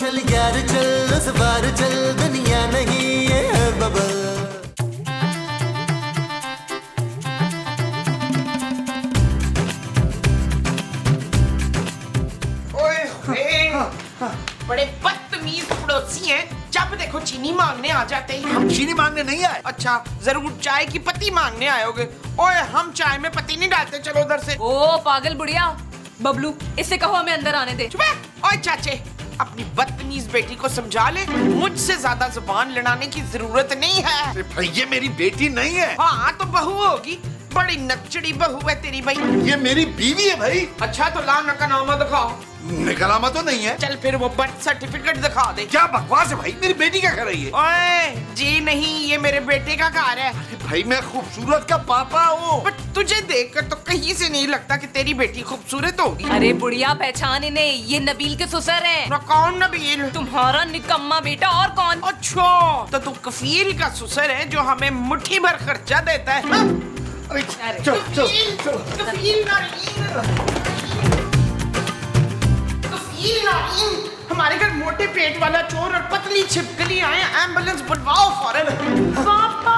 चल यार चल, इस बार चल, दुनिया नहीं ये है बबल। बड़े बदतमीज पड़ोसी हैं, जब देखो चीनी मांगने आ जाते हैं। हम चीनी मांगने नहीं आए। अच्छा, जरूर चाय की पत्ती मांगने आए होगे। ओए, हम चाय में पत्ती नहीं डालते, चलो उधर से। ओ पागल बुढ़िया, बबलू इससे कहो हमें अंदर आने दे। चुप है। ओए चाचे, अपनी बदतमीज बेटी को समझा ले, मुझसे ज्यादा जुबान लड़ाने की जरूरत नहीं है। अरे भाई, ये मेरी बेटी नहीं है। हाँ तो बहू होगी, बड़ी नचड़ी बहू है तेरी भाई। ये मेरी बीवी है भाई। अच्छा तो ला नकानामा दिखाओ। निकलामा तो नहीं है। चल फिर वो बर्थ सर्टिफिकेट दिखा दे। क्या बकवास है भाई, मेरी बेटी का घर है ये। ओए जी नहीं, ये मेरे बेटे का घर है। अरे भाई, मैं खूबसूरत का पापा हूँ। बट तुझे देखकर तो कहीं से नहीं लगता कि तेरी बेटी खूबसूरत होगी। अरे बुढ़िया, पहचान इन्हें, ये नबील के ससुर हैं। ना कौन नबील? तुम्हारा निकम्मा बेटा और कौन? अच्छा, तो तू कफील का ससुर है जो हमें मुट्ठी भर खर्चा देता है। हाँ? अरे अरे, चल चल चल। कफील नारीन, हमारे घर मोटे पेट वाला चोर और पतली छिपकली आए, एम्बुलेंस बुलवाओ फौरन। पापा,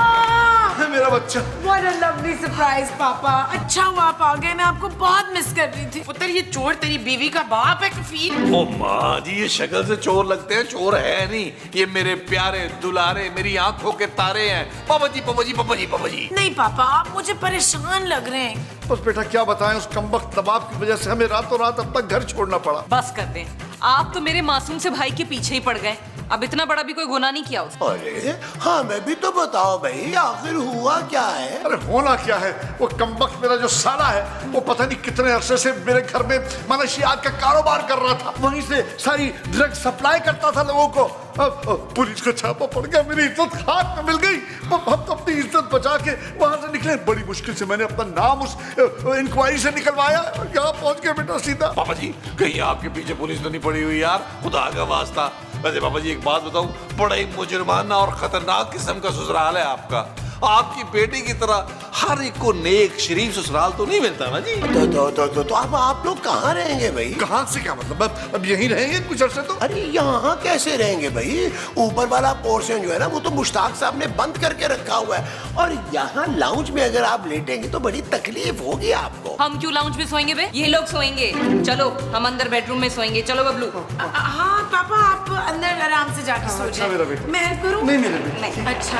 मेरा बच्चा। What a lovely surprise, पापा। अच्छा हुआ आप आ गए, मैं आपको बहुत मिस कर रही थी। पुत्र, ये चोर तेरी बीवी का बाप है कफील। ओ माँ जी, ये शक्ल से चोर लगते हैं, चोर है नहीं। ये मेरे प्यारे दुलारे, मेरी आंखों के तारे हैं। पापा जी, पापा जी, पापा जी, पापा जी। नहीं पापा, आप मुझे परेशान लग रहे हैं। बस बेटा, क्या बताएं, उस कमबख्त दबाव की वजह से हमें रातों रात अब तक घर छोड़ना पड़ा। बस कर दें, आप तो मेरे मासूम से भाई के पीछे ही पड़ गए। अब इतना बड़ा भी कोई गुनाह नहीं किया उसने। अरे हाँ, मैं भी तो बताओ भाई, आखिर हुआ क्या है? अरे होना क्या है, वो कमबख्त मेरा जो साला है, वो पता नहीं कितने अरसे से मेरे घर में मनशियात का कारोबार कर रहा था। वहीं से सारी ड्रग सप्लाई करता था लोगों को। अब पुलिस का छापा पड़ गया, मेरी इज्जत खाक में मिल गई। हम तो अपनी इज्जत बचा के वहां से निकले। बड़ी मुश्किल से मैंने अपना नाम उस इंक्वायरी से निकलवाया। यहाँ पहुंच गए बेटा सीधा। पापा जी, कहीं आपके पीछे पुलिस तो नहीं पड़ी हुई यार, खुदा का वास्ता। वैसे पापा जी, एक बात बताऊं, बड़ा ही मुजरमाना और खतरनाक किस्म का ससुराल है आपका। आपकी बेटी की तरह हर एक को नेक शरीफ ससुराल तो नहीं मिलता ना जी। तो अब आप लोग कहाँ रहेंगे भाई? कहाँ से क्या मतलब, अब यहीं रहेंगे कुछ अरसे तो। अरे यहाँ कैसे रहेंगे भाई? ऊपर वाला पोर्शन जो है ना, वो तो मुश्ताक साहब ने बंद करके रखा हुआ है, और यहाँ लाउंज में अगर आप लेटेंगे तो बड़ी तकलीफ होगी आपको। हम क्यों लाउंज में सोएंगे बे? ये लोग सोएंगे। चलो हम अंदर बेडरूम में सोएंगे। चलो बबलू। हाँ पापा, आप अंदर आराम से जाके सो अच्छा मेरा जाए। बेटा। मैं हेल्प करूँ? नहीं मेरे बेटा। अच्छा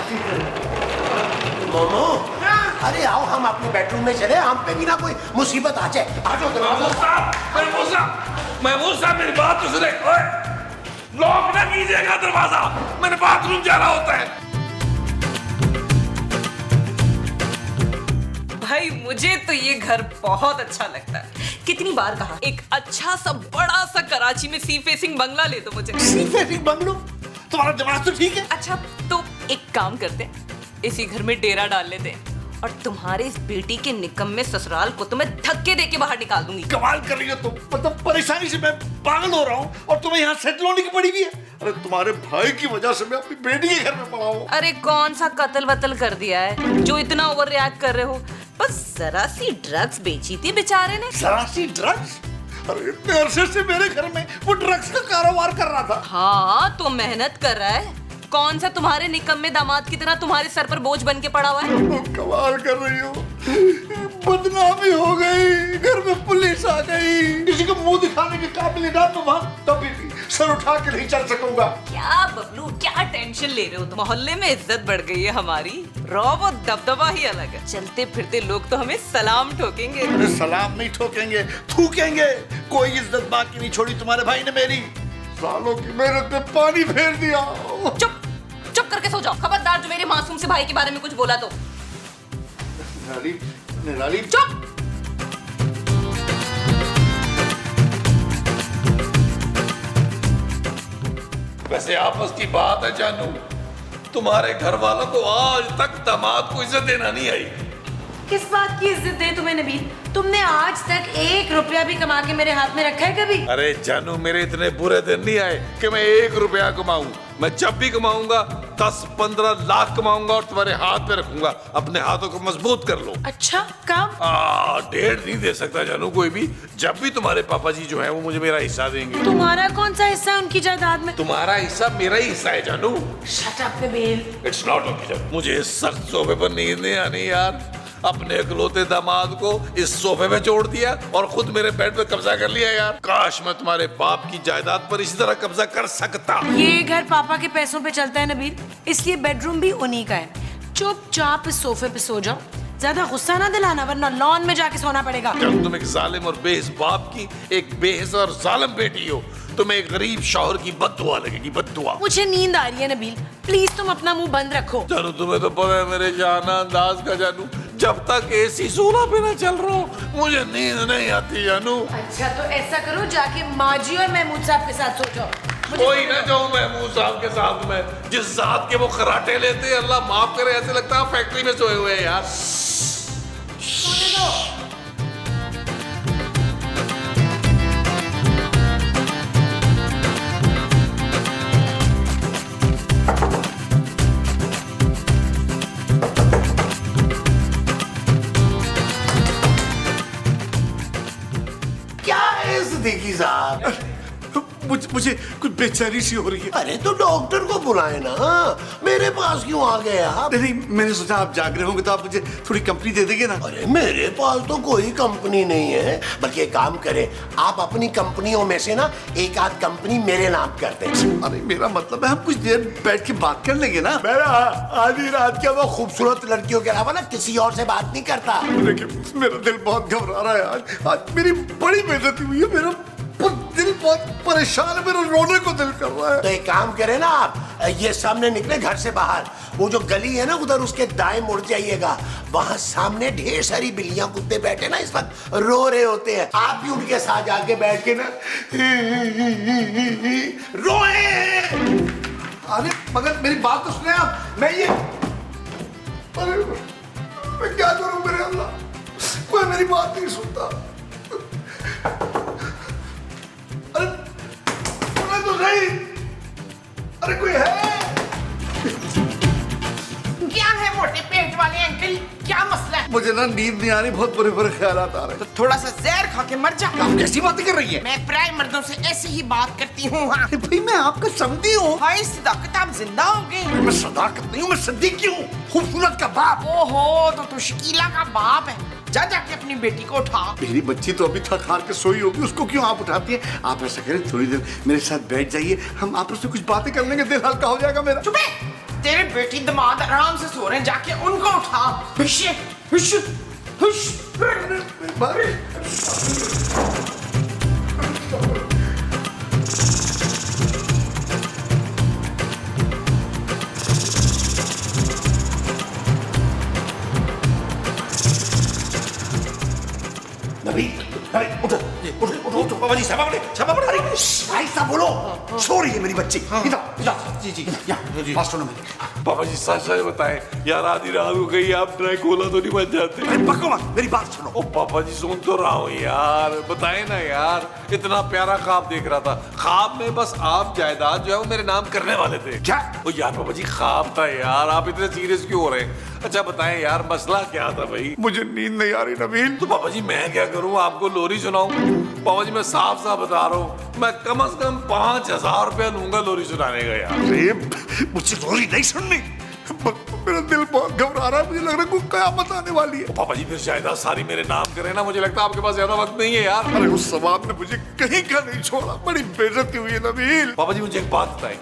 मोमो, अरे आओ हम अपने बेडरूम में चले, हम पे भी ना कोई मुसीबत आ जाए। आ जाओ दरवाजा। महमूद साहब, मेरी बात तो सुने। ओए, लॉक ना कीजिएगा दरवाजा, मैंने बाथरूम जाना होता है। भाई मुझे तो ये घर बहुत अच्छा लगता है। कितनी बार कहा, एक अच्छा सा बड़ा सा कराची में सी फेसिंग बंगला ले दो मुझे। Sea facing bungalow? तुम्हारा दिमाग तो ठीक है। अच्छा तो एक काम करते हैं, इसी घर में डेरा डाल लेते हैं, और तुम्हारे इस बेटी के निकम्मे ससुराल को तो मैं धक्के देके बाहर निकाल दूंगी। कमाल कर रही हो तुम, मतलब परेशानी से मैं पागल हो रहा हूँ और तुम्हें यहाँ सेटल होने की पड़ी भी है। अरे तुम्हारे भाई की वजह से मैं अपनी बेटी के घर में पड़ा हूँ। अरे कौन सा कत्ल वतल कर दिया है जो इतना ओवर रिएक्ट कर रहे हो? बस जरा सी ड्रग्स बेची थी बेचारे ने। जरा सी ड्रग्स? अरे इतने अरसे से मेरे घर में वो ड्रग्स का कारोबार कर रहा था। हाँ तो मेहनत कर रहा है। कौन सा तुम्हारे निकम्मे दामाद की तरह तुम्हारे सर पर बोझ बन के पड़ा हुआ है? कमाल कर रही हो, बदनामी हो गई, घर में पुलिस आ गई, किसी को मुंह दिखाने के काबिल ना तो वहां तभी भी सर उठा के नहीं चल सकूंगा। क्या बबलू, क्या टेंशन ले रहे हो तुम? मोहल्ले में इज्जत बढ़ गई है हमारी, रौब और दबदबा ही अलग है। चलते फिरते लोग तो हमें सलाम ठोकेंगे। अरे सलाम नहीं ठोकेंगे, थूकेंगे। कोई इज्जत बाकी नहीं छोड़ी तुम्हारे भाई ने मेरी। सालों की मेहनत में पानी फेर दिया। चुप चुप करके सो जाओ। खबरदार जो मेरे मासूम से भाई के बारे में कुछ बोला तो। निराली चुप। वैसे आपस की बात है जानू, तुम्हारे घर वालों को आज तक दामाद को इज्जत देना नहीं आई। किस बात की इज्जत दे तुम्हें नबील? तुमने आज तक 1 रुपया भी कमा के मेरे हाथ में रखा है कभी? अरे जानू, मेरे इतने बुरे दिन नहीं आए कि मैं 1 रुपया कमाऊं। मैं जब भी कमाऊंगा 10-15 लाख कमाऊंगा और तुम्हारे हाथ पे रखूंगा। अपने हाथों को मजबूत कर लो। अच्छा कब? डेढ़ नहीं दे सकता जानू कोई भी। जब भी तुम्हारे पापा जी जो है वो मुझे मेरा हिस्सा देंगे। तुम्हारा कौन सा हिस्सा है उनकी जायदाद में? तुम्हारा हिस्सा मेरा ही हिस्सा है जानू। Shut up Nabeel. It's not okay. मुझे सख्त सोफे पर नींद नहीं आनी यार। अपने इकलौते दामाद को इस सोफे पे छोड़ दिया और खुद मेरे बेड पे कब्जा कर लिया यार। काश मैं तुम्हारे बाप की जायदाद पर इसी तरह कब्जा कर सकता। ये घर पापा के पैसों पे चलता है नबील, इसलिए बेडरूम भी उन्हीं का है। चुपचाप इस सोफे पे सो जाओ, ज्यादा गुस्सा ना दिलाना वरना लॉन में जाके सोना पड़ेगा। जब तुम एक जालिम और बेहिस बाप की एक बेहिस और जालिम बेटी हो, तुम्हें एक गरीब शौहर की बद्दुआ लगेगी, बद्दुआ। मुझे नींद आ रही है नबील, प्लीज तुम अपना मुंह बंद रखो। जानू तुम्हें तो पता है मेरे शाना अंदाज का जानू, जब तक एसी सोना पे ना चल रहा हो मुझे नींद नहीं आती जानू। अच्छा तो ऐसा करो, जाके माजी और महमूद साहब के साथ सो जाओ। कोई ना जाऊं महमूद साहब के साथ में, जिस जात के वो खराटे लेते हैं अल्लाह माफ करे, ऐसे लगता है फैक्ट्री में सोए हुए हैं यार। सोने दो। क्या है सिद्दीकी साहब? मुझे कुछ बेचैनी सी हो रही है। अरे तो डॉक्टर को बुलाए ना, मेरे पास क्यों आ गए आप? नहीं, मैंने सोचा आप जाग रहे होंगे तो आप मुझे थोड़ी कंपनी दे देंगे ना। अरे मेरे पास तो कोई कंपनी नहीं है, बल्कि एक काम करें, आप अपनी कंपनियों में से ना एक आध कंपनी मेरे नाम कर दें। अरे मेरा मतलब है हम कुछ देर बैठ के बात कर लेंगे ना। मेरा आधी रात क्या वो खूबसूरत लड़कियों के अलावा ना किसी और से बात नहीं करता। देखिए मेरा दिल बहुत घबरा रहा है आज मेरी बड़ी बेइज्जती हुई है। मेरा दिल बहुत परेशान है, मेरा रोने को दिल कर रहा है। तो एक काम करें ना, आप ये सामने निकले घर से बाहर, वो जो गली है ना उधर उसके दाएं मुड़ जाइएगा, वहां सामने ढेर सारी बिल्लियां कुत्ते बैठे ना इस वक्त रो रहे होते हैं, आप भी उनके साथ जाके बैठ के ना रोए। अरे मगर मेरी बात तो सुने आप। अरे मैं क्या करूं मेरे अल्लाह, कोई मेरी बात नहीं सुनता। अरे सुने तो सही, अरे कोई है? क्या है मोटे पेट वाले अंकल, क्या मसला है? मुझे ना नींद नहीं आ रही, बहुत बुरे बुरे ख्यालात आ रहे तो थोड़ा सा जहर खा के मर जा। हैं। कैसी बातें कर रही है? मैं प्राय मर्दों से ऐसे ही बात करती हूँ। हाँ भाई मैं आपका समझी हूँ। हाय सदाकत, आप जिंदा हो गए। मैं सदाकत नहीं हूँ, मैं सिद्दीकी हूँ, खूबसूरत का बाप। ओहो, तो शकीला का बाप है। जा जाके अपनी बेटी को उठा। मेरी बच्ची तो अभी थक हार के सोई होगी, उसको क्यों आप उठाती हैं? आप ऐसा करें थोड़ी देर मेरे साथ बैठ जाइए, हम आपस में कुछ बातें कर लेंगे, दिल हल्का हो जाएगा मेरा। चुप है, तेरे बेटी दामाद आराम से सो रहे हैं, जाके उनको उठा। हुश हुश हुश। नबी, अरे उठो उठो उठो उठो, बाबा जी क्षमा करें, क्षमा करें। अरे भाई साहब बोलो, सो रही है मेरी बच्ची। इधर जी यहाँ पास सुनो मेरी। पापा जी सच सच बताएं यार, आधी रात को कहीं आप ड्रैकुला तो नहीं बन जाते? अरे बको मत, मेरी बात सुनो। ओ पापा जी सुन तो रहा हूँ यार, बताए ना यार, इतना प्यारा ख्वाब देख रहा था। ख्वाब में बस आप जायदाद जो है वो मेरे नाम करने वाले थे। क्या? ओ यार पापा जी ख्वाब था यार, आप इतने सीरियस क्यों हो रहे हैं? अच्छा बताएं यार मसला क्या था भाई? मुझे नींद नहीं आ रही नबील। तो पापा जी मैं क्या करूं, आपको लोरी सुनाऊं? पापा जी मैं साफ साफ बता रहा हूँ, मैं कम से कम 5,000 रुपया लूंगा लोरी सुनाने का यार। अरे मुझे लोरी नहीं सुननी, मेरा दिल बहुत घबरा रहा है, मुझे लग रहा है कोई कयामत आने वाली है। पापा जी फिर जायदाद सारी मेरे नाम करें ना, मुझे लगता है आपके पास ज्यादा वक्त नहीं है यार। अरे उस सवाब ने मुझे कहीं का नहीं छोड़ा, बड़ी बेइज्जती हुई है नबील। पापा जी मुझे एक बात बताएं,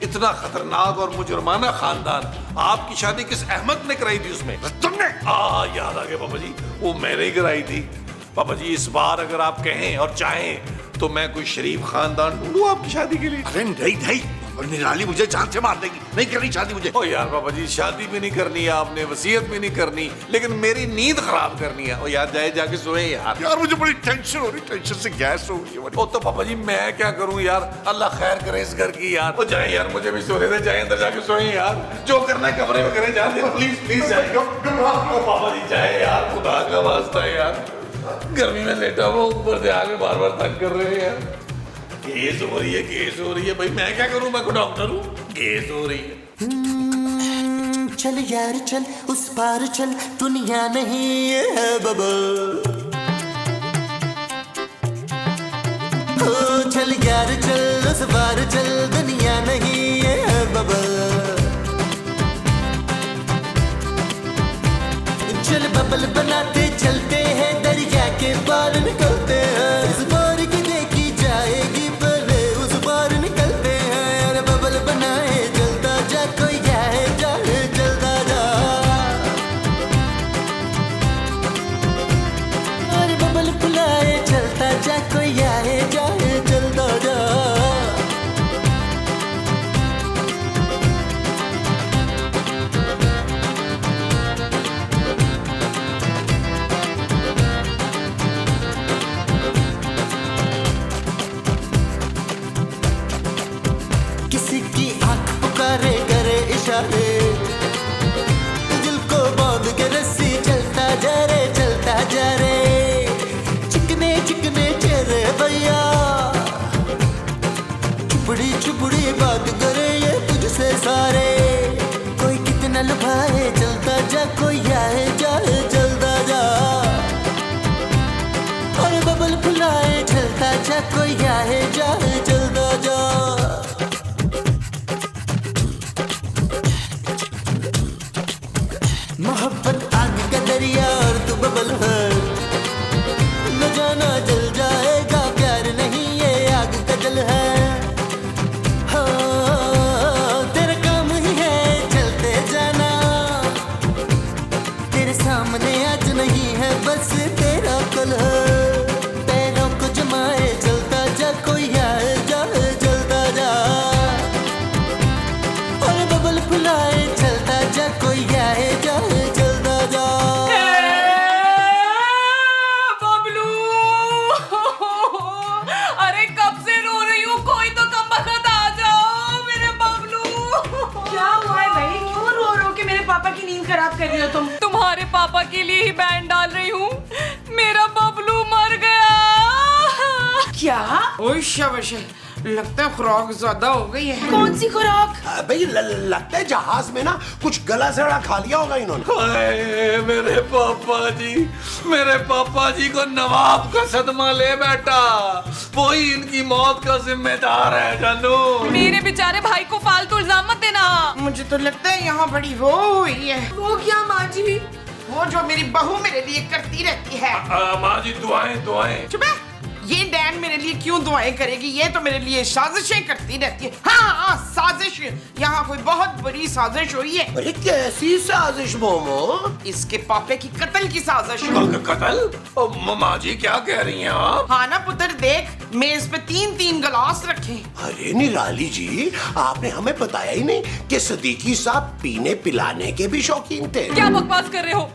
इतना खतरनाक और मुजरमाना खानदान आपकी शादी किस अहमद ने कराई थी उसमें? तुमने? याद आ गया पापा जी, वो मैंने ही कराई थी। पापा जी इस बार अगर आप कहें और चाहें तो मैं कोई शरीफ खानदान ढूंढूं आपकी शादी के लिए। अरे नहीं नहीं, निराली मुझे जान से मार देगी, नहीं करनी शादी मुझे। ओ यार पापा जी शादी भी नहीं करनी है आपने, वसीयत भी नहीं करनी, लेकिन मेरी नींद खराब करनी है। ओ यार जाए जाके सोए यार। यार मुझे बड़ी टेंशन हो रही, टेंशन से गैस हो रही है बड़ी। ओ तो पापा जी मैं क्या करूं यार, अल्लाह खैर करे इस घर की यार। ओ जाए यार, मुझे भी सोने दे, जाए अंदर जाके सोए यार, जो करना है कमरे में करें, जाए प्लीज प्लीज जाए। ओ पापा जी जाए यार, खुदा का वास्ता है यार, गर्मी में लेटा हुआ ऊपर से आगे बार बार तंग कर रहे हैं यार। केस हो रही है, केस हो रही है भाई, मैं क्या करूं, मैं को डॉक्टर हूँ। केस हो रही है। चल यार चल उस पार चल, दुनिया नहीं ये है बबल। ओ चल यार चल उस पार चल, दुनिया नहीं ये है बबल। चल बबल बनाते चलते हैं, दरिया के पार निकलते हैं। इस पार की देखी जाएगी पहले उस पार निकलते हैं। अरे बबल बनाए चलता जा, कोई जाए जाए चलता जा। अरे बबल बुलाए चलता जा, कोई आए जाए चलता जा। किसी की आंख पुकारे करे इशारे, दिल को बांध के रस्सी चलता जा रे चलता जा रे। चिकने चिकने चेहरे भैया, चुपड़ी चुपड़ी बात करे ये तुझसे सारे। कोई कितना लुभाए चलता जा, कोई आए जाए चलता जा। और बबल फुलाए चलता जा, कोई आए जाए चलता जा। मोहब्बत आग का दरिया और तू बबल है, न जाना जल जाएगा प्यार नहीं ये आग का जल है। हाँ, तेरा काम ही है चलते जाना, तेरे सामने आज नहीं है बस तेरा कल है। पैरों को जमाए चलता जा, कोई आए जाए चलता जा। और बबल फुलाए चलता जा, कोई आए जाए चलता जा। बबलू अरे कब से रो रही हूँ, कोई तो कम वक्त आ जाओ मेरे बबलू। क्या हुआ है भाई, क्यों रो रो के मेरे पापा की नींद खराब कर रही हो तुम? तुम्हारे पापा के लिए ही बैंड डाल रही हूँ, मेरा बबलू मर गया। क्या? ओए शाबाश, लगता है खुराक ज्यादा हो गई है। कौन सी खुराक? भाई लगता है जहाज में ना कुछ गला सड़ा खा लिया होगा इन्होंने। हाय मेरे पापा जी को नवाब का सदमा ले बैठा, वही इनकी मौत का जिम्मेदार है जानू। मेरे बेचारे भाई को फालतू इल्जाम मत देना। मुझे तो लगता है यहाँ बड़ी वो हुई है। वो क्या माँ जी? वो जो मेरी बहू मेरे लिए करती रहती है। माँ जी दुआएं। चुप है। ये डैन मेरे लिए क्यों दुआएं करेगी, ये तो मेरे लिए साजिशें करती रहती है। हाँ साजिश, यहाँ कोई बहुत बड़ी साजिश हुई है। अरे कैसी साजिश मोमो? इसके पापे की कत्ल की साजिश। कत्ल? माँ जी क्या कह रही हैं आप? हाँ ना पुत्र, देख मेज पे 3-3 गिलास रखे। अरे निराली जी, आपने हमें बताया ही नहीं कि सदीकी साहब पीने पिलाने के भी शौकीन थे। क्या बकवास कर रहे हो,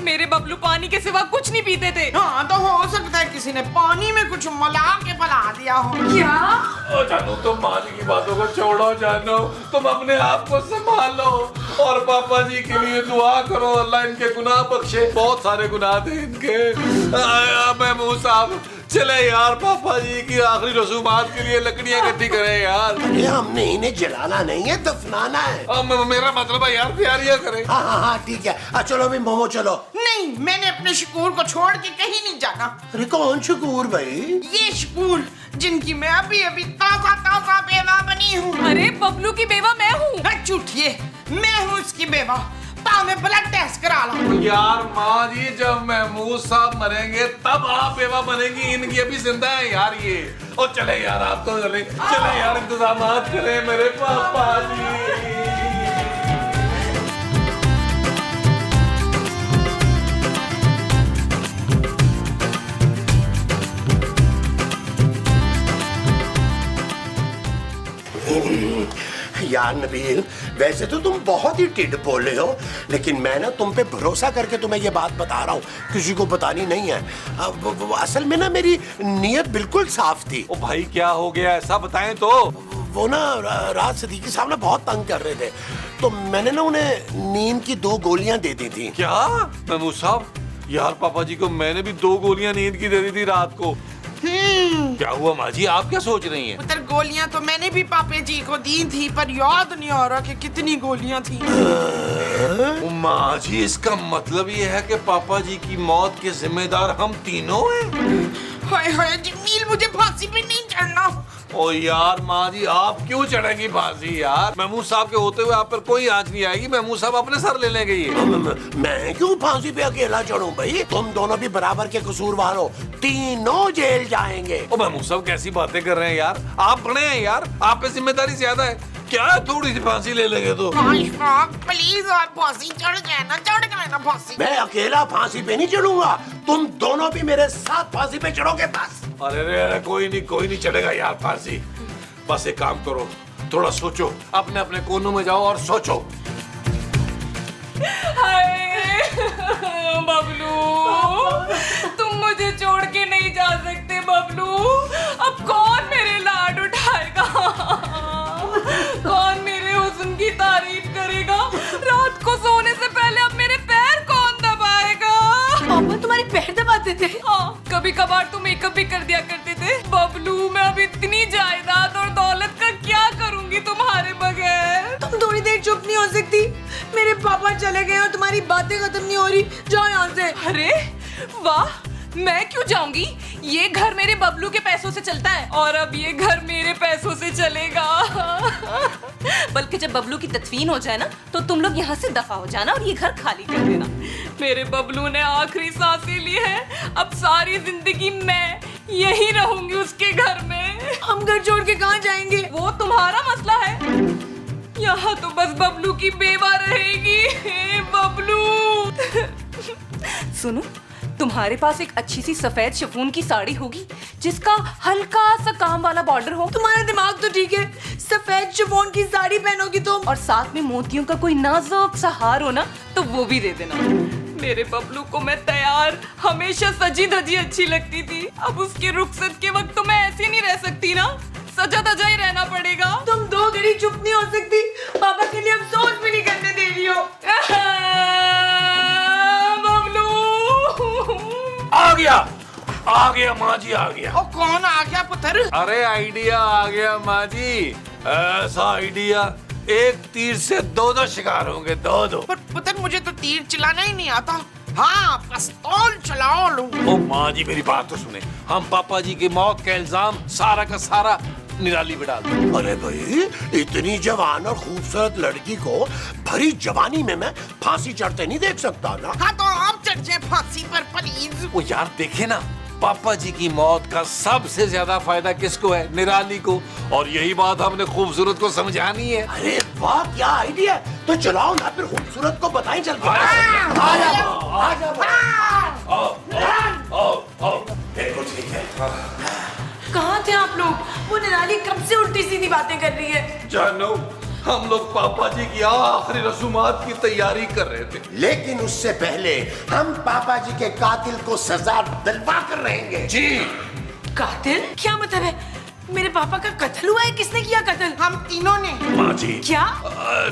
मेरे बबलू पानी के सिवा कुछ नहीं पीते थे। हाँ तो हो सकता है किसी ने पानी में कुछ मिला के पिला दिया हो। क्या? ओ जानू, तुम माँ जी की बातों को छोड़ो जानू, तुम अपने आप को संभालो और पापा जी के लिए दुआ करो, अल्लाह इनके गुनाह बख्शे। बहुत सारे गुनाह थे इनके। महमूद साहब चले यार, पापा जी की आखिरी रसूमात के लिए लकड़ियाँ इकट्ठी करें यार। अरे हमने इन्हें जलाना नहीं है, दफनाना है। मेरा मतलब है यार तैयारियां करें। हाँ ठीक है, चलो भी मोमो चलो। नहीं, मैंने अपने शकूर को छोड़ के कहीं नहीं जाना। अरे कौन शकूर भाई? ये शकूर जिनकी मैं अभी अभी ताजा बेवा बनी हूँ। अरे बबलू की बेवा मैं हूँ। झूठिए, मैं हूँ उसकी बेवा। पाँव में ब्लड टेस्ट करा लो। यार माँ जी, जब महमूद साहब मरेंगे तब आप बेवा बनेंगी, इनकी अभी जिंदा है यार ये। और चले यार, आप तो चले यार, इंतजाम करें मेरे पापा जी। यार नबील, वैसे तो तुम बहुत ही टिड बोले हो, लेकिन मैं ना तुम पे भरोसा करके तुम्हें ये बात बता रहा हूँ, किसी को बतानी नहीं है। असल में ना मेरी नीयत बिल्कुल साफ थी। ओ भाई क्या हो गया, ऐसा बताएं तो। वो ना रात सदीकी साहब ना बहुत तंग कर रहे थे, तो मैंने ना उन्हें नींद की 2 गोलियां दे दी थी। क्या महमूद साहब, यार पापा जी को मैंने भी 2 गोलियां नींद की दे दी थी रात को, क्या हुआ माँ जी, आप क्या सोच रही हैं? पुत्र गोलियां तो मैंने भी पापे जी को दी थी, पर याद नहीं आ रहा कि कितनी गोलियां थी। माँ जी, इसका मतलब ये है कि पापा जी की मौत के जिम्मेदार हम तीनों हैं। हाय हाय जमील, मुझे फांसी पे नहीं चढ़ना। ओ यार माँ जी, आप क्यों चढ़ेंगी फांसी यार? महमूद साहब के होते हुए आप पर कोई आंच नहीं आएगी। महमूद साहब अपने सर ले लेंगे ये। मैं क्यों फांसी पे अकेला चढ़ूं भाई? तुम दोनों भी बराबर के कसूरवार हो, तीनों जेल जाएंगे। ओ महमूद साहब कैसी बातें कर रहे हैं यार, आप बड़े हैं यार, आप पे जिम्मेदारी ज्यादा है। क्या है, थोड़ी सी फांसी ले लेंगे तो। प्लीज आप फांसी चढ़ गए ना फांसी। मैं अकेला फांसी पे नहीं चढ़ूंगा, तुम दोनों भी मेरे साथ फांसी पे चढ़ोगे बस। अरे अरे कोई नहीं चढ़ेगा यार फांसी। बस एक काम करो, थोड़ा सोचो, अपने अपने कोनों में जाओ और सोचो। हाय बबलू, तुम मुझे छोड़ के नहीं जा सकते बबलू। अब कौन मेरे लाड उठाएगा, कौन मेरे हुस्न की तारीफ करेगा, रात को सोने से पहले अब मेरे पैर कौन दबाएगा? पापा तुम्हारे पैर दबाते थे? हाँ, कभी कभार तो मेकअप भी कर दिया करते थे। बबलू, मैं अब इतनी जायदाद और दौलत का क्या करूंगी तुम्हारे बगैर? तुम थोड़ी देर चुप नहीं हो सकती? मेरे पापा चले गए और तुम्हारी बातें खत्म नहीं हो रही। जाओ यहाँ से। अरे वाह, मैं क्यों जाऊंगी? ये घर मेरे बबलू के पैसों से चलता है और अब ये घर मेरे पैसों से चलेगा। बल्कि जब बबलू की तदफीन हो जाए ना, तो तुम लोग यहाँ से दफा हो जाना और ये घर खाली कर देना। मेरे बबलू ने आखिरी सांसें ली है, अब सारी जिंदगी मैं यही रहूंगी उसके घर में। हम घर छोड़ के कहाँ जाएंगे? वो तुम्हारा मसला है, यहाँ तो बस बबलू की बेवा रहेगी। बबलू सुनो, तुम्हारे पास एक अच्छी सी सफेद शिफॉन की साड़ी होगी जिसका हल्का सा काम वाला बॉर्डर हो। तुम्हारा दिमाग तो ठीक है, सफेद शिफॉन की साड़ी पहनोगी तुम, और साथ में मोतियों का कोई नाजुक सा हार हो ना, तो वो भी दे देना। मेरे बबलू को मैं तैयार हमेशा सजी धजी अच्छी लगती थी, अब उसके रुखसत के वक्त तो मैं ऐसी नहीं रह सकती ना, सजा धजा ही रहना पड़ेगा। तुम 2 घड़ी चुप नहीं हो सकती? पापा के लिए अफसोस भी नहीं करने दे रही हो। बबलू आ गया माँ जी, आ गया। ओ कौन आ गया पुत्र? अरे आइडिया आ गया माँ जी, ऐसा आइडिया, एक तीर से 2 शिकार होंगे, 2। पर पुत्र मुझे तो तीर चलाना ही नहीं आता। हाँ, पिस्तौल चलाओ लूं। ओ माँ जी मेरी बात तो सुने, हम पापा जी की मौत का इल्जाम सारा का सारा निराली पे डाल दो। अरे भाई, इतनी जवान और खूबसूरत लड़की को भरी जवानी में मैं फांसी चढ़ते नहीं देख सकता ना। हाँ तो आप चढ़ जाए फांसी पर प्लीज। ओ यार देखे ना, पापा जी की मौत का सबसे ज्यादा फायदा किसको है? निराली को, और यही बात हमने खूबसूरत को समझानी है। अरे वाह, क्या आइडिया है। तो चलाओ ना, फिर खूबसूरत को बताएं चल के। आ जाओ। बिल्कुल ठीक है। कहाँ थे आप लोग? वो निराली कब से उल्टी सीधी बातें कर रही है। जानो, हम लोग पापा जी की आखिरी रसूमात की तैयारी कर रहे थे, लेकिन उससे पहले हम पापा जी के कातिल को सजा दिलवा कर रहेंगे। जी। कातिल? क्या मतलब है? मेरे पापा का कत्ल हुआ है? किसने किया कत्ल? हम तीनों ने। माँ जी, क्या?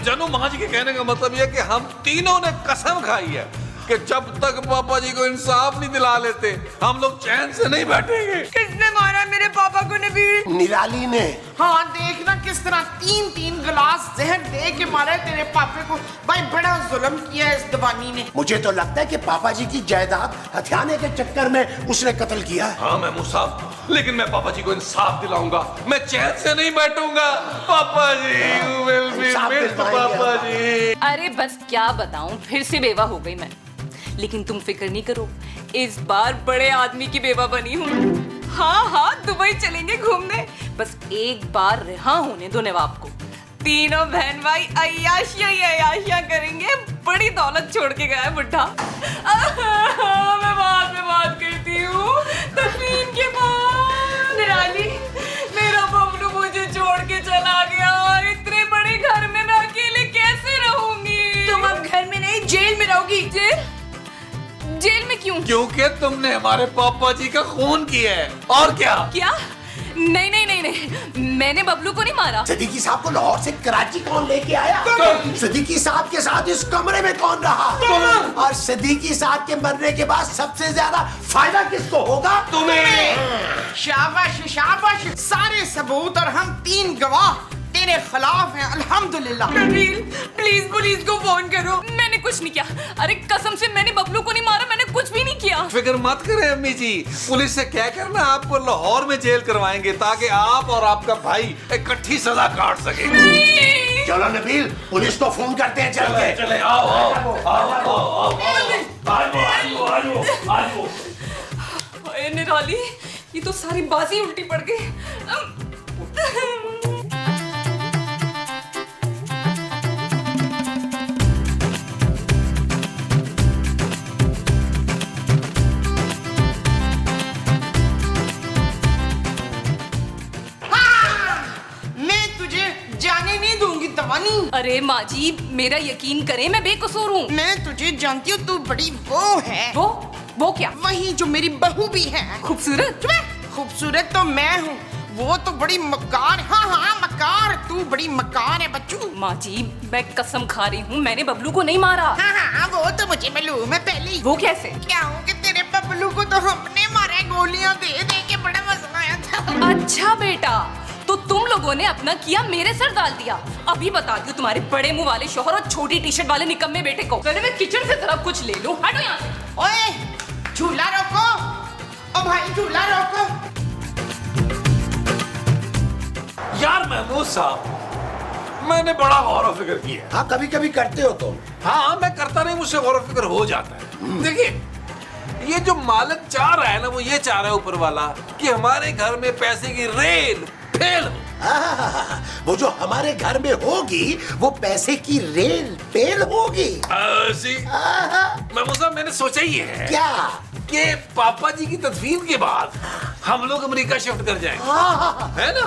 जानो, माँ जी के कहने का मतलब यह कि हम तीनों ने कसम खाई है कि जब तक पापा जी को इंसाफ नहीं दिला लेते, हम लोग चैन से नहीं बैठेंगे। किसने मारा मेरे पापा को? नबील? निराली ने। हाँ देखना किस तरह 3-3 गिलास जहर दे के मारा है तेरे पापे को। भाई बड़ा जुल्म किया है इस दीवानी ने। मुझे तो लगता है कि पापा जी की जायदाद हथियाने के चक्कर में उसने कत्ल किया है। हाँ महमूद साहब, लेकिन मैं पापा जी को इंसाफ दिलाऊंगा, मैं चैन से नहीं बैठूंगा। पापा जी, you will be missed, पापा जी। अरे बस क्या बताऊं, फिर से बेवा हो गई मैं। लेकिन तुम फिक्र नहीं करो, इस बार बड़े आदमी की बेवा बनी हूँ। हाँ, दुबई चलेंगे घूमने, बस एक बार रिहा होने दो नवाब को। तीनों बहन भाई अय्याशियां करेंगे। बड़ी दौलत छोड़ के गया है बुढ़ा। मैं बाद में बात करती हूँ, तस्वीर के बाद। निराली, मेरा बबलू मुझे छोड़ के चला गया और इतने बड़े घर में मैं अकेले कैसे रहूंगी? तुम अब घर में नहीं, जेल में रहोगी। जेल में क्यों? क्योंकि तुमने हमारे पापा जी का खून किया है। और क्या? क्या? नहीं नहीं नहीं नहीं, मैंने बबलू को नहीं मारा। सिद्दीकी साहब को लाहौर से कराची कौन लेके आया? सिद्दीकी साहब के साथ इस कमरे में कौन रहा? और सिद्दीकी साहब के मरने के बाद सबसे ज्यादा फायदा किसको होगा? तुम्हें। शाबाश शाबाश, सारे सबूत और हम 3 गवाह तेरे खिलाफ हैं। अल्हम्दुलिल्लाह। नबील प्लीज पुलिस को फोन करो। मैंने कुछ नहीं किया, अरे कसम से मैंने बबलू को नहीं मारा, मैंने कुछ भी नहीं किया। फिक्र मत करें अम्मी जी, पुलिस से क्या करना, आपको लाहौर में जेल करवाएंगे ताकि आप और आपका भाई इकट्ठी सजा काट सके। चलो नबील, पुलिस को फोन करते हैं। चल के चले आओ आओ आओ आओ। ओए निराली, ये तो सारी बाजी उल्टी पड़ गई। मैं तुझे जाने नहीं दूंगी तवानी। अरे माँ जी, मेरा यकीन करें, मैं बेकसूर हूँ। मैं तुझे जानती हूँ, तू बड़ी वो है। वो क्या? वही जो मेरी बहू भी है। खूबसूरत? खूबसूरत तो मैं हूँ, वो तो बड़ी मक्कार। हाँ हाँ मक्कार, तू बड़ी मक्कार है बच्चू। माँ जी, मैं कसम खा रही हूँ, मैंने बबलू को नहीं मारा। हाँ हाँ वो तो मुझे मालूम है पहले ही। वो कैसे? क्या हो कि तेरे बबलू को तो हमने मारा है, गोलियां दे दे के, बड़ा मजा आया था। अच्छा बेटा, तो तुम लोगों ने अपना किया मेरे सर डाल दिया। अभी बताती हूँ तुम्हारे बड़े मुंह वाले शोहर और छोटी टी शर्ट वाले निकम्मे बेटे को। पहले मैं किचन से जरा कुछ ले लूं। हटो यहाँ से। ओए झूला रोको, ओ भाई झूला रोको। यार महमूद साहब, मैंने बड़ा गौर व फिक्र किया। हाँ, कभी कभी करते हो तुम। हाँ मैं करता नहीं, मुझसे गौर व फिक्र हो जाता है। देखिए, ये जो मालिक चाह रहा है ना, वो ये चाह रहा है ऊपर वाला कि हमारे घर में पैसे की रेल फेल हो। वो जो हमारे घर में होगी, वो पैसे की रेल पेल होगी। ऐसी महमूद साहब, मैंने सोचा ही है क्या? कि पापा जी की तदफीन के बाद हम लोग अमेरिका शिफ्ट कर जाएंगे, है ना?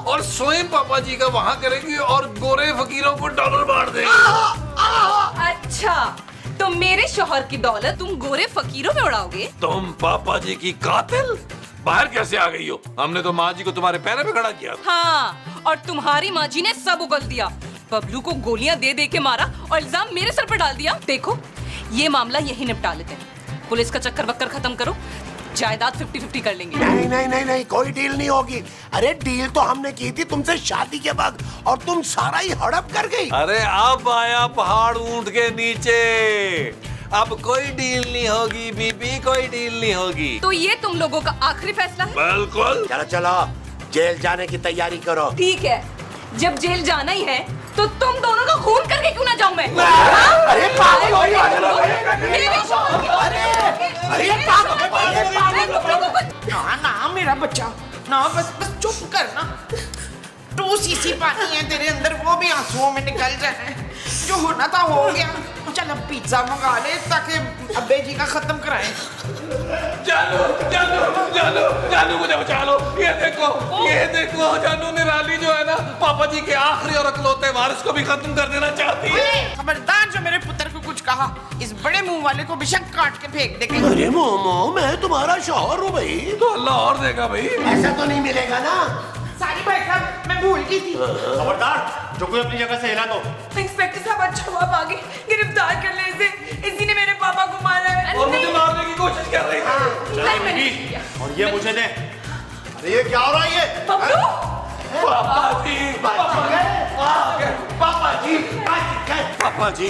और स्वयं पापा जी का वहां करेंगे और गोरे फकीरों को डॉलर बांट देंगे। अच्छा, तो मेरे शौहर की दौलत तुम गोरे फकीरों में उड़ाओगे? तुम पापा जी की कातिल बाहर कैसे आ गई हो? हमने तो माँ जी को तुम्हारे पैरों पे खड़ा किया। हाँ, और तुम्हारी माँ जी ने सब उगल दिया। बबलू को गोलियां दे दे के मारा और इल्जाम मेरे सर पर डाल दिया। देखो, ये मामला यही निपटा लेते हैं। पुलिस का चक्कर बक्कर खत्म करो, जायदाद 50-50 कर लेंगे। नहीं नहीं नहीं नहीं, कोई डील नहीं होगी। अरे डील तो हमने की थी तुमसे शादी के बाद, और तुम सारा ही हड़प कर गई। अरे अब आया पहाड़ ऊंट के नीचे। अब कोई डील नहीं होगी बीबी, कोई डील नहीं होगी। तो ये तुम लोगों का आखिरी फैसला है? बिल्कुल। चलो चलो, जेल जाने की तैयारी करो। ठीक है, जब जेल जाना ही है तो तुम दोनों का खून करके क्यों ना जाऊं मैं? अरे पागल हो मेरे शौहर की ना ना मेरा बच्चा, ना बस बस चुप कर ना। 2 सीसी पानी है तेरे अंदर, वो भी आंसुओं में निकल जाए। जो होना था हो गया। चल अब पिज्जा मंगा ले ताकि अब्बे जी का खत्म कराएं। जानू जानू जानू जानू, मुझे बचा लो। ये देखो जानू निराली जो है ना, पापा जी के आखिरी और अकलौते वारिस को भी खत्म कर देना चाहती है। खबरदार जो मेरे पुत्र को कुछ कहा, इस बड़े मुंह वाले को बेशक काट के फेंक देंगे। अरे मोमो, मैं तुम्हारा शौहर हूँ भाई। तो अल्लाह और देगा भाई। ऐसा तो नहीं मिलेगा ना। सारी भाई साहब, मैं भूल गई थी। खबरदार, जो कोई अपनी जगह से हिला दो। इंस्पेक्टर साहब, अच्छा हुआ भागे, गिरफ्तार कर ले इसे। इसी ने मेरे पापा को मारा है। और मुझे मारने की कोशिश कर रही थी। चल बीबी, और ये मुझे दे। अरे ये क्या हो रहा है ये? पापा जी, पापा जी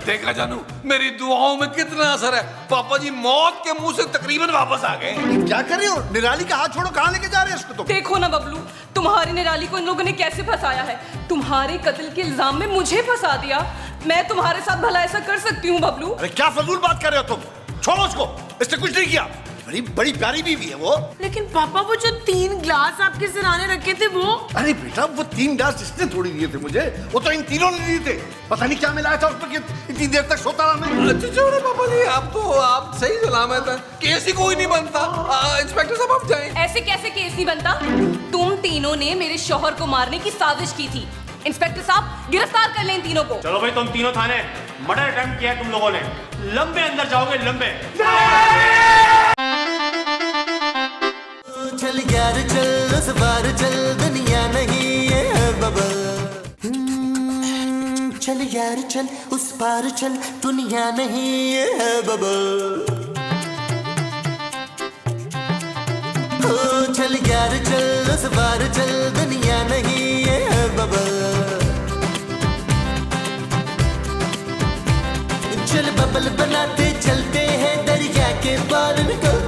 देखा जानू, मेरी दुआओं में कितना असर है। पापा जी मौत के मुंह से तकरीबन वापस आ गए। क्या कर रहे हो? निराली का हाथ छोड़ो, कहाँ लेके जा रहे हैं इसको तुम? देखो ना बबलू, तुम्हारी निराली को इन लोगों ने कैसे फंसाया है। तुम्हारे कत्ल के इल्जाम में मुझे फंसा दिया। मैं तुम्हारे साथ भला ऐसा कर सकती हूँ बबलू? अरे क्या फजूल बात कर रहे हो तुम? छोड़ो उसको, इसने कुछ नहीं किया। बड़ी बड़ी प्यारी बीवी है वो। लेकिन पापा, वो जो 3 ग्लास आपके सिराने रखे थे वो? अरे बेटा, वो 3 ग्लास इसने थोड़ी दिए थे मुझे, वो तो इन तीनों ने दिए थे। पता नहीं क्या मिलाया था उसमें कि इतनी देर तक सोता रहा मैं। अच्छा छोड़ो पापा जी, आप सही सलामत हैं। केस ही कोई नहीं बनता। इंस्पेक्टर साहब आप जाएं। ऐसे कैसे केस नहीं बनता? तुम तीनों ने मेरे शौहर को मारने की साजिश की थी। इंस्पेक्टर साहब, गिरफ्तार कर लें इन तीनों को। चलो भाई, तुम तीनों थाने। मर्डर अटेम्प्ट किया तुम लोगों ने, लंबे अंदर जाओगे, लंबे। चल यार चल उस बार चल दुनिया नहीं ये है बबल चल यार चल उस पार चल दुनिया नहीं ये है बबल ओ चल यार चल उस पार चल दुनिया नहीं ये है बबल चल बबल बनाते चलते हैं दरिया के पार निकल